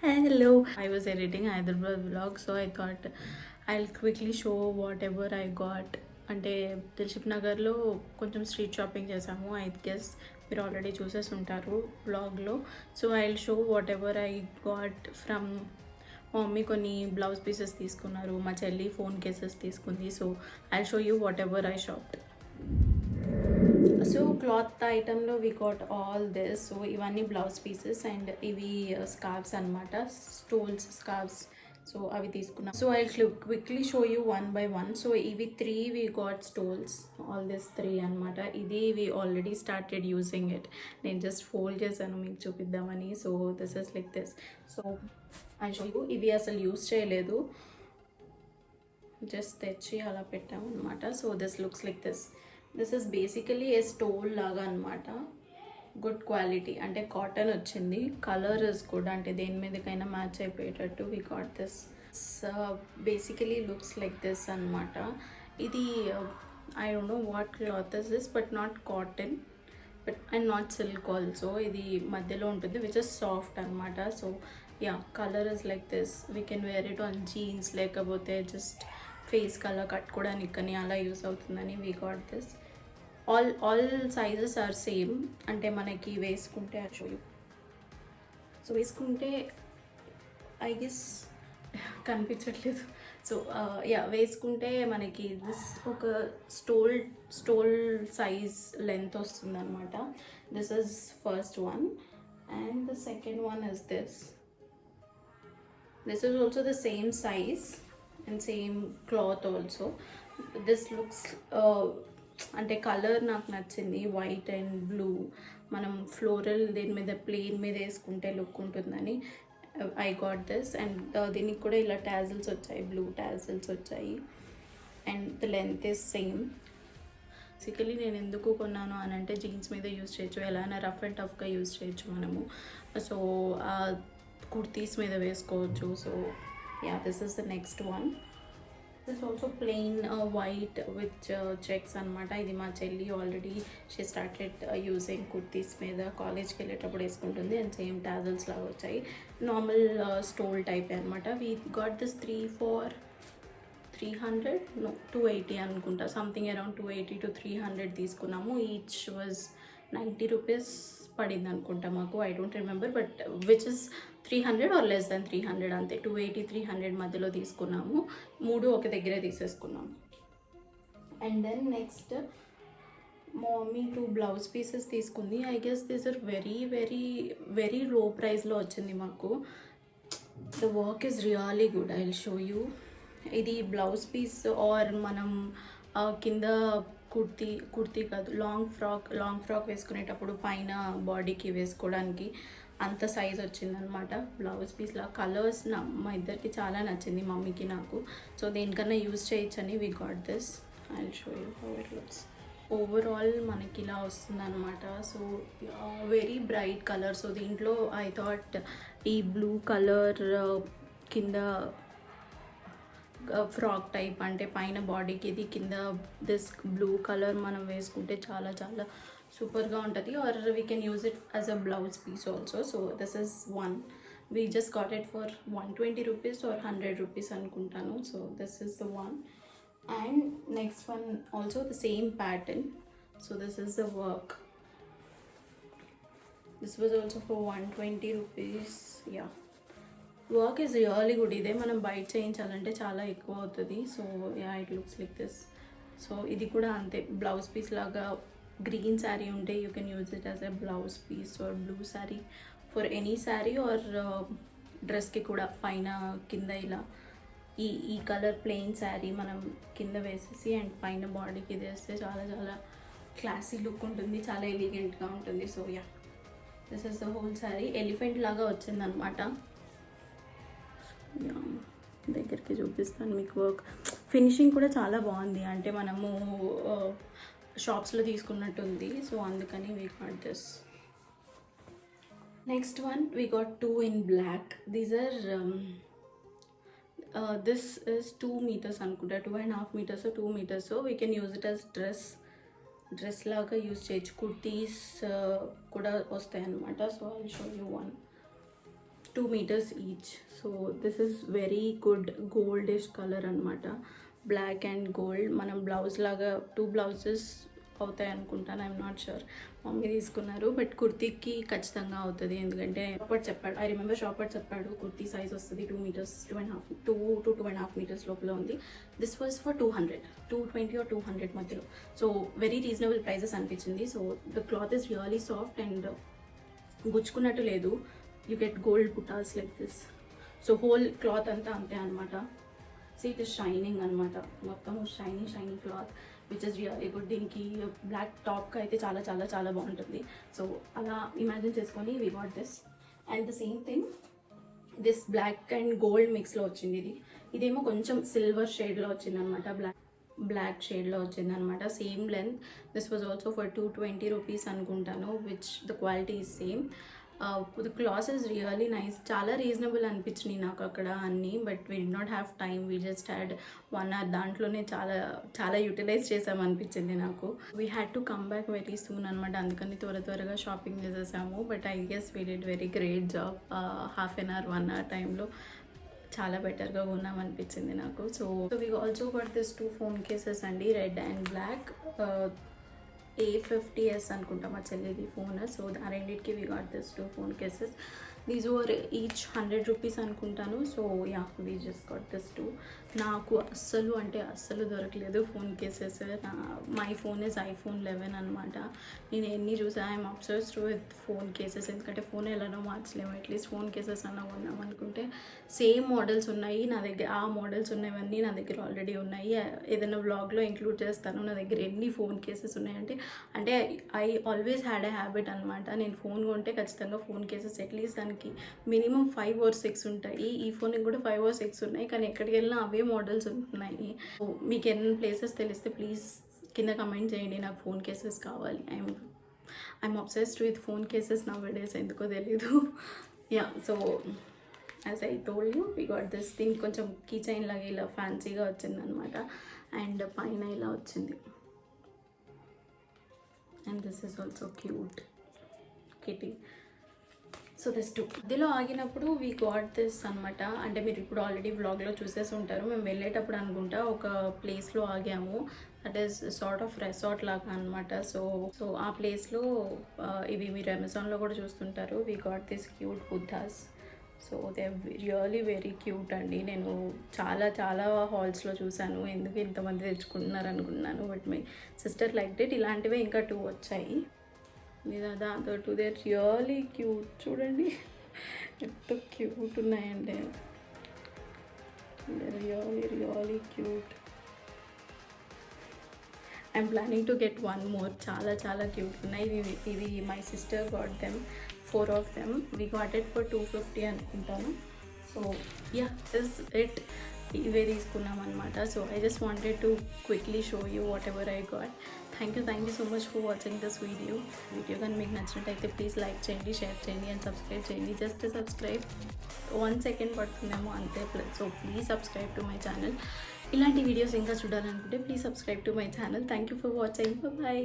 Hello. I was editing Hyderabad vlog, so I thought I'll quickly show whatever I got. అంటే దిల్షుక్ నగర్లో కొంచెం street shopping చేసాము. I guess మీరు already చూసేసి ఉంటారు బ్లాగ్లో. So I will show whatever I got from. మా మమ్మీ కొన్ని బ్లౌజ్ పీసెస్ తీసుకున్నారు, మా చెల్లి ఫోన్ కేసెస్ తీసుకుంది. So I show you whatever I shopped. So cloth ఐటెంలో we got all this. So ఇవన్నీ బ్లౌజ్ పీసెస్ అండ్ ఇవి scarfs అనమాట, స్టోల్స్ స్కార్ఫ్స్. సో అవి తీసుకున్నాం. So I quickly show you one by one. So ఇవి 3 we got stoles, all this 3 అనమాట. ఇది we already started using it. నేను just fold చేశాను మీకు చూపిద్దామని. So this is like this. So I show you. ఇవి అసలు యూస్ చేయలేదు, జస్ట్ తెచ్చి అలా పెట్టాము అనమాట. So this looks like this. This is basically a stole లాగా అనమాట. గుడ్ క్వాలిటీ, అంటే కాటన్ వచ్చింది. కలర్ ఇస్ గుడ్, అంటే దేని మీదకైనా మ్యాచ్ అయిపోయేటట్టు we got this. Basically looks like this అనమాట. ఇది I don't know what cloth is this, but not cotton but and not silk also. ఇది మధ్యలో ఉంటుంది, విచ్ ఇస్ సాఫ్ట్ అనమాట. So yeah, colour is like this. We can wear it on jeans, లేకపోతే just face colour కట్టుకోవడానికి కానీ అలా use అవుతుందని we got this. All sizes are same, అంటే మనకి వేసుకుంటే షో యూ. సో వేసుకుంటే ఐ గెస్ కనిపించట్లేదు. సో యా, వేసుకుంటే మనకి దిస్ ఒక స్టోల్ సైజ్ లెంత్ వస్తుంది అనమాట. This is first one and the second one is this. This is also the same size and same cloth also. This looks అంటే colour నాకు నచ్చింది, white and blue. మనం floral దేని మీద plain మీద వేసుకుంటే లుక్ ఉంటుందని ఐ గాట్ దిస్. అండ్ దీనికి కూడా ఇలా టాజిల్స్ వచ్చాయి, బ్లూ టాజిల్స్ వచ్చాయి. And the length is same. Basically నేను ఎందుకు కొన్నాను అని అంటే జీన్స్ మీద యూజ్ చేయొచ్చు, ఎలా అయినా రఫ్ అండ్ టఫ్గా యూజ్ చేయొచ్చు మనము. సో కుర్తీస్ మీద వేసుకోవచ్చు. So yeah, this is the next one. This also plain white with checks అనమాట. ఇది మా చెల్లి already she started using kurtis మీద, కాలేజ్కి వెళ్ళేటప్పుడు వేసుకుంటుంది. అండ్ సేమ్ టాజల్స్ లాగా వచ్చాయి, నార్మల్ స్టోల్ టైప్ అనమాట. We got this 3 for 300, no 280 అనుకుంటా, సంథింగ్ అరౌండ్ 280 to 300 తీసుకున్నాము. ఈచ్ వాజ్ 90 రూపీస్ పడింది అనుకుంటా మాకు, I don't remember, but which is 300 or less than 300 అంతే. 280 300 మధ్యలో తీసుకున్నాము, 3 ఒక దగ్గరే తీసేసుకున్నాము. అండ్ దెన్ నెక్స్ట్ మా మమ్మీ 2 బ్లౌజ్ పీసెస్ తీసుకుంది. I guess this are very very very low ప్రైస్లో వచ్చింది మాకు. The work is really good, I will show you. ఇది బ్లౌజ్ పీస్ ఆర్ మనం కింద కుర్తీ కాదు, లాంగ్ ఫ్రాక్ వేసుకునేటప్పుడు పైన బాడీకి వేసుకోవడానికి అంత సైజ్ వచ్చిందనమాట బ్లౌజ్ పీస్లా. కలర్స్ మా ఇద్దరికి చాలా నచ్చింది, మమ్మీకి నాకు. సో దేనికన్నా యూజ్ చేయొచ్చని we got this. I will show you how it looks. Overall మనకి ఇలా వస్తుందన్నమాట. So very bright colour. So దీంట్లో ఐ థాట్ ఈ బ్లూ కలర్ కింద ఫ్రాక్ టైప్, అంటే పైన బాడీకి ఇది, కింద దిస్ బ్లూ కలర్ మనం వేసుకుంటే చాలా చాలా సూపర్గా ఉంటుంది. Or we can use it as a blouse piece also. So this is one. We just got it for 120 rupees or 100 rupees అనుకుంటాను. So this is the one. And next one also the same pattern. So this is the work. This was also for 120 rupees. Yeah, work is really good. ఇదే మనం బయట చేయించాలంటే చాలా ఎక్కువ అవుతుంది. So yeah, it looks like this. So ఇది కూడా అంతే, బ్లౌజ్ పీస్ లాగా. గ్రీన్ శారీ ఉంటే you can use it as a blouse piece, or blue sari, for any sari or డ్రెస్కి కూడా పైన కింద ఇలా ఈ కలర్ ప్లెయిన్ శారీ మనం కింద వేసేసి అండ్ పైన బాడీకి ఇది వేస్తే చాలా చాలా క్లాసీ లుక్ ఉంటుంది, చాలా ఎలిగెంట్గా ఉంటుంది. So yeah, this is the whole sari. Elephant లాగా వచ్చిందనమాట. దగ్గరికి చూపిస్తాను మీకు. వర్క్ ఫినిషింగ్ కూడా చాలా బాగుంది, అంటే మనము షాప్స్లో తీసుకున్నట్టు ఉంది. సో అందుకని we got this. Next one we got 2 in black. These are this is 2 meters అనుకుంటా, 2.5 meters, 2 meters. So we can use it as dress లాగా యూజ్ చేయొచ్చు. కుర్తీస్ కూడా వస్తాయి అన్నమాట. So I show you one. 2 meters each. So this is very good goldish color అనమాట, black and gold. మనం blouse లాగా 2 blouses అవుతాయి అనుకుంటాను, ఐఎమ్ నాట్ షూర్. మమ్మీ తీసుకున్నారు, బట్ కుర్తీకి ఖచ్చితంగా అవుతుంది, ఎందుకంటే షాపర్ చెప్పాడు, ఐ రిమెంబర్ షాపర్ చెప్పాడు కుర్తీ సైజ్ వస్తుంది 2 meters, 2.5 meters లోపల ఉంది. దిస్ వాజ్ ఫర్ 220 or 200 మధ్యలో. సో వెరీ రీజనబుల్ ప్రైజెస్ అనిపించింది. So the cloth is really soft and గుచ్చుకున్నట్టు లేదు. యూ గెట్ గోల్డ్ బుటాస్ like this. So whole cloth అంతా అంతే అనమాట. సో ఇట్ ఇస్ షైనింగ్ అనమాట, మొత్తం shiny cloth which is really good. దీనికి బ్లాక్ టాప్కి అయితే చాలా చాలా చాలా బాగుంటుంది. సో అలా ఇమాజిన్ చేసుకొని we got this. And the same thing, this black and gold మిక్స్లో వచ్చింది. ఇదేమో కొంచెం సిల్వర్ షేడ్లో వచ్చింది అనమాట, బ్లాక్ షేడ్లో వచ్చింది అనమాట. Same length. This was also for 220 rupees అనుకుంటాను, which the quality is same. The cloth is really nice. చాలా రీజనబుల్ అనిపించినాయి నాకు అక్కడ అన్నీ, but we did not have time, we just had 1 hour. దాంట్లోనే చాలా యూటిలైజ్ చేసామనిపించింది నాకు. We had to come back very soon అనమాట, అందుకని త్వరగా షాపింగ్ చేసేసాము. But I guess we did very great job. Half an hour 1 hour టైంలో చాలా బెటర్గా ఉన్నామనిపించింది నాకు. So we also gut this 2 phone cases అండి, రెడ్ అండ్ బ్లాక్. A50s అనుకుంటా మా చెల్లిది ఫోన్. సో ఆ రెండింటికి we got this 2 phone cases. These were each 100 rupees అనుకుంటాను. So yeah, we just got this 2. నాకు అస్సలు దొరకలేదు phone cases. My phone is iPhone 11 అనమాట. నేను ఎన్ని చూసా, I'm obsessed with phone cases. ఎందుకంటే ఫోన్ ఎలానో మార్చలేము, అట్లీస్ట్ ఫోన్ కేసెస్ అన్నా ఉన్నాం అనుకుంటే. సేమ్ మోడల్స్ ఉన్నాయి నా దగ్గర, ఆ మోడల్స్ ఉన్నవన్నీ నా దగ్గర ఆల్రెడీ ఉన్నాయి. ఏదైనా వ్లాగ్లో ఇంక్లూడ్ చేస్తాను నా దగ్గర ఎన్ని ఫోన్ కేసెస్ ఉన్నాయంటే. అంటే I always had a habit అనమాట, నేను ఫోన్ కొంటే ఖచ్చితంగా ఫోన్ కేసెస్ అట్లీస్ట్ దానికి మినిమం 5 or 6 ఉంటాయి. ఈ ఫోన్కి కూడా 5 or 6 ఉన్నాయి, కానీ ఎక్కడికి వెళ్ళినా అవే మోడల్స్ ఉంటున్నాయి. మీకు ఎన్ని ప్లేసెస్ తెలిస్తే ప్లీజ్ కింద కమెంట్ చేయండి, నాకు ఫోన్ కేసెస్ కావాలి. I'm obsessed with phone cases nowadays, ఎందుకో తెలీదు. Yeah, so as I told you, we got this. దీనికి కొంచెం కీ చైన్ లాగా ఇలా ఫ్యాన్సీగా వచ్చింది అనమాట, అండ్ పైన ఇలా వచ్చింది. And this is also cute kitty. So this 2 మధ్యలో ఆగినప్పుడు వీ గాట్ దిస్ అనమాట. అంటే మీరు ఇప్పుడు ఆల్రెడీ వ్లాగ్లో చూసేసి ఉంటారు. మేము వెళ్ళేటప్పుడు అనుకుంటా ఒక ప్లేస్లో ఆగాము, that is sort of resort లాగా అనమాట. సో ఆ ప్లేస్లో ఇవి మీరు అమెజాన్లో కూడా చూస్తుంటారు. We got this cute Buddha's. So they really very cute అండి. నేను చాలా హాల్స్లో చూశాను, ఎందుకు ఇంతమంది తెచ్చుకుంటున్నారు అనుకున్నాను, but my sister like it. ఇలాంటివే ఇంకా 2 వచ్చాయి. దాంతో దే రియలీ క్యూట్. చూడండి ఎంత క్యూట్ ఉన్నాయండి, really cute. I'm planning to get 1 more. చాలా క్యూట్ ఉన్నాయి ఇవి. My sister got them, 4 of them. We got it for 250 అనుకుంటాను. So yeah, this it. ఇవే తీసుకున్నాం అనమాట. So I just wanted to quickly show you whatever I got. Thank you so much for watching this video కానీ మీకు నచ్చినట్టయితే please like చేయండి, share చేయండి and subscribe చేయండి. జస్ట్ సబ్స్క్రైబ్ 1 second పడుతుందేమో అంతే. So please subscribe to my channel. ఇలాంటి videos ఇంకా చూడాలనుకుంటే please subscribe to my channel. Thank you for watching. Bye.